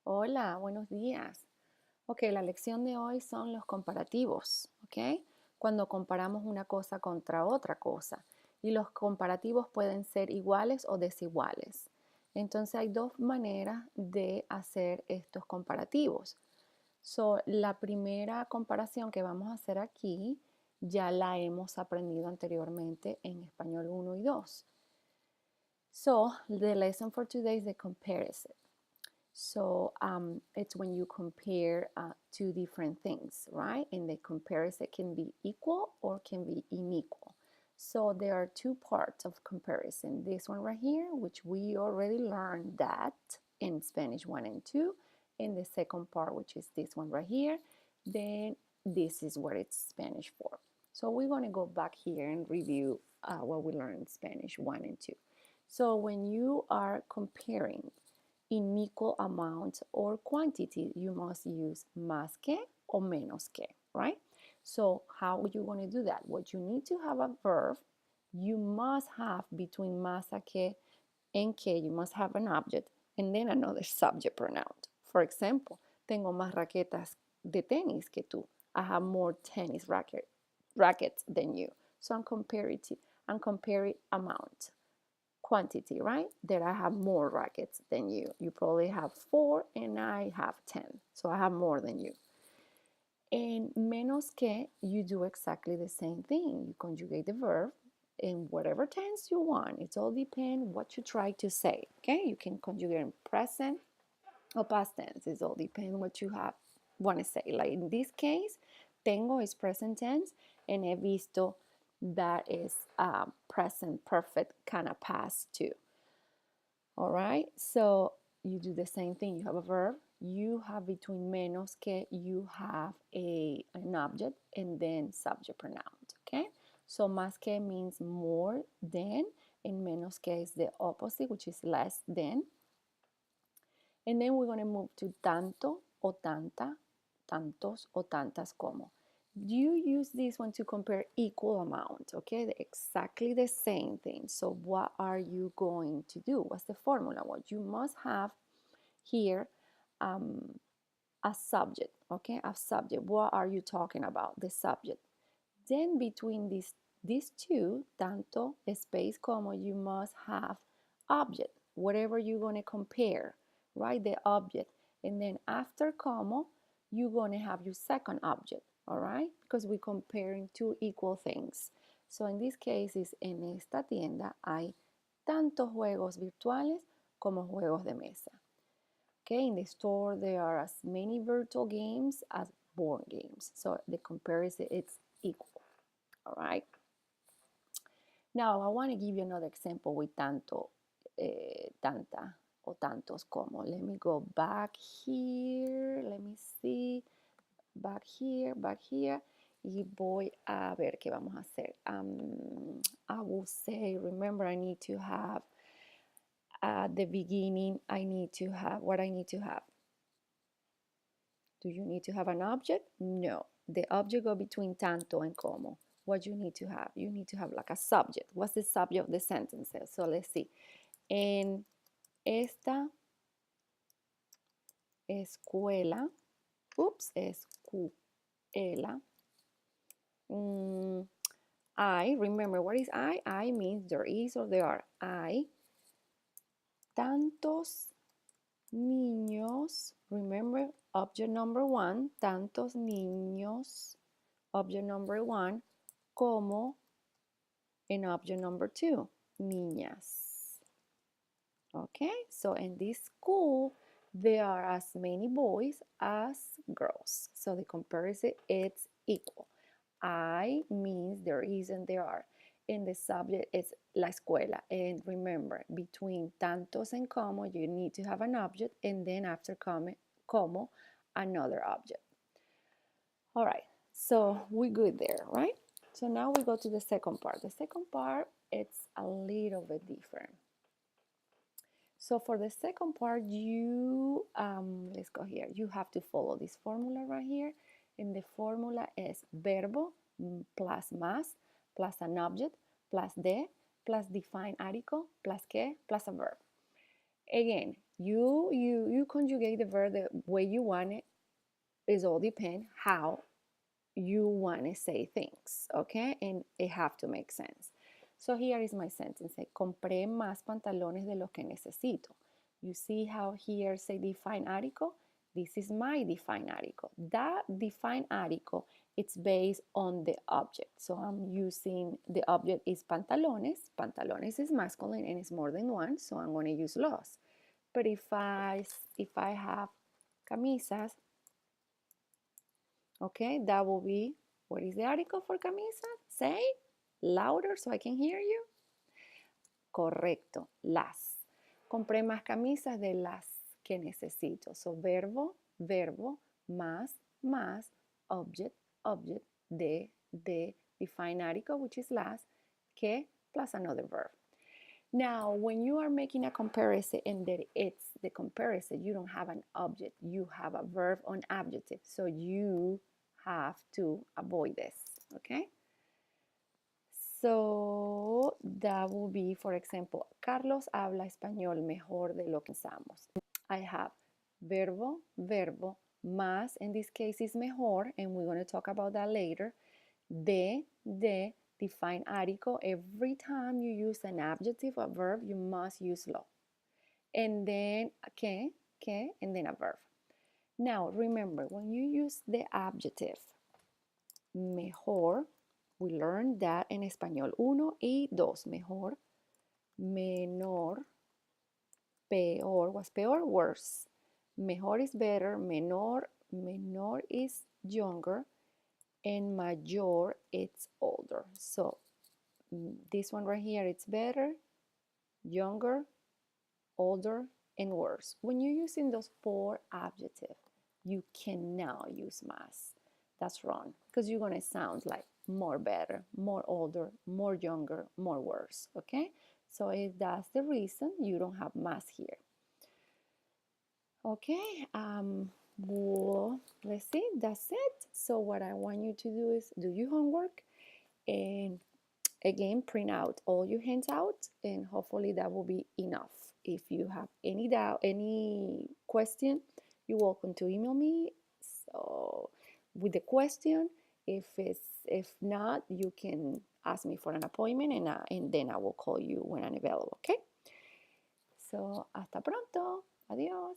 Hola, buenos días. Ok, la lección de hoy son los comparativos, ¿ok? Cuando comparamos una cosa contra otra cosa. Y los comparativos pueden ser iguales o desiguales. Entonces hay dos maneras de hacer estos comparativos. La primera comparación que vamos a hacer aquí ya la hemos aprendido anteriormente en español 1 y 2. The lesson for today is the comparison. It's when you compare two different things, right? And the comparison can be equal or can be unequal. So there are two parts of comparison. This one right here, which we already learned that in Spanish 1 and 2. And the second part, which is this one right here, then this is what it's Spanish 4. So we're going to go back here and review what we learned in Spanish 1 and 2. So when you are comparing in equal amount or quantity, you must use más que or menos que, right? So how are you going to do that? What you need to have a verb, you must have between más que and que, you must have an object and then another subject pronoun. For example, tengo más raquetas de tenis que tú. I have more tennis rackets than you. So I'm comparing amount. Quantity, right? That I have more rackets than you. You probably have 4 and I have 10. So I have more than you. And menos que, you do exactly the same thing. You conjugate the verb in whatever tense you want. It all depends what you try to say. Okay? You can conjugate in present or past tense. It all depends what you want to say. Like in this case, tengo is present tense and he visto that is present perfect kind of past too. All right, so you do the same thing. You have a verb, you have between menos que, you have an object and then subject pronoun. Okay, so más que means more than and menos que is the opposite, which is less than. And then we're going to move to tanto o tanta, tantos o tantas como. You use this one to compare equal amount, okay? Exactly the same thing. So what are you going to do? What's the formula? Well, you must have here a subject, okay? A subject. What are you talking about? The subject. Then between these two, tanto, space, como, you must have object, whatever you're going to compare, right? The object. And then after como, you're going to have your second object, all right? Because we're comparing two equal things. So in this case, is en esta tienda hay tantos juegos virtuales como juegos de mesa. Okay, in the store there are as many virtual games as board games. So the comparison it's equal. All right. Now I want to give you another example with tanto, tanta o tantos como. Let me go back here. Let me see. Back here. Y voy a ver qué vamos a hacer. I will say, remember, I need to have at the beginning, I need to have what I need to have. Do you need to have an object? No. The object go between tanto and como. What you need to have? You need to have like a subject. What's the subject of the sentences? So let's see. En esta escuela, escuela, I, remember what is I? I means there is or there are. I, tantos niños, remember object number 1, tantos niños, object number 1, como in object number 2, niñas. Okay, so in this school, there are as many boys as girls. So the comparison, it's equal. I means there is and there are. And the subject is la escuela. And remember, between tantos and como, you need to have an object. And then after como, another object. All right, so we're good there, right? So now we go to the second part. The second part, it's a little bit different. So for the second part, let's go here. You have to follow this formula right here. And the formula is verbo plus más plus an object plus de plus defined article plus que plus a verb. Again, you conjugate the verb the way you want it. It all depends how you want to say things, okay? And it have to make sense. So here is my sentence. Compré más pantalones de los que necesito. You see how here say define article? This is my define article. That define article, it's based on the object. So I'm using, the object is pantalones. Pantalones is masculine and it's more than one, so I'm going to use los. But if I have camisas, okay, that will be, what is the article for camisa? Say louder so I can hear you. Correcto, las. Compré más camisas de las que necesito. So verbo, verbo, más, object, object, de, define article, which is las, que, plus another verb. Now, when you are making a comparison and that it's the comparison, you don't have an object, you have a verb on adjective. So you have to avoid this, okay? So that will be, for example, Carlos habla español mejor de lo que pensamos. I have verbo, verbo, más, in this case is mejor, and we're going to talk about that later. De, define article. Every time you use an adjective or verb, you must use lo. And then que, and then a verb. Now, remember, when you use the adjective mejor, we learned that en español 1 y 2. Mejor, menor, peor. What's peor? Worse. Mejor is better. Menor is younger. And mayor, it's older. So this one right here, it's better, younger, older, and worse. When you're using those 4 adjectives, you cannot use más. That's wrong, because you're gonna sound like more better, more older, more younger, more worse, okay? So if that's the reason, you don't have más here. Okay, well, let's see, that's it. So what I want you to do is do your homework and again, print out all your handouts and hopefully that will be enough. If you have any doubt, any question, you're welcome to email me. So with the question, if not, you can ask me for an appointment and then I will call you when I'm available, okay? So hasta pronto. Adiós.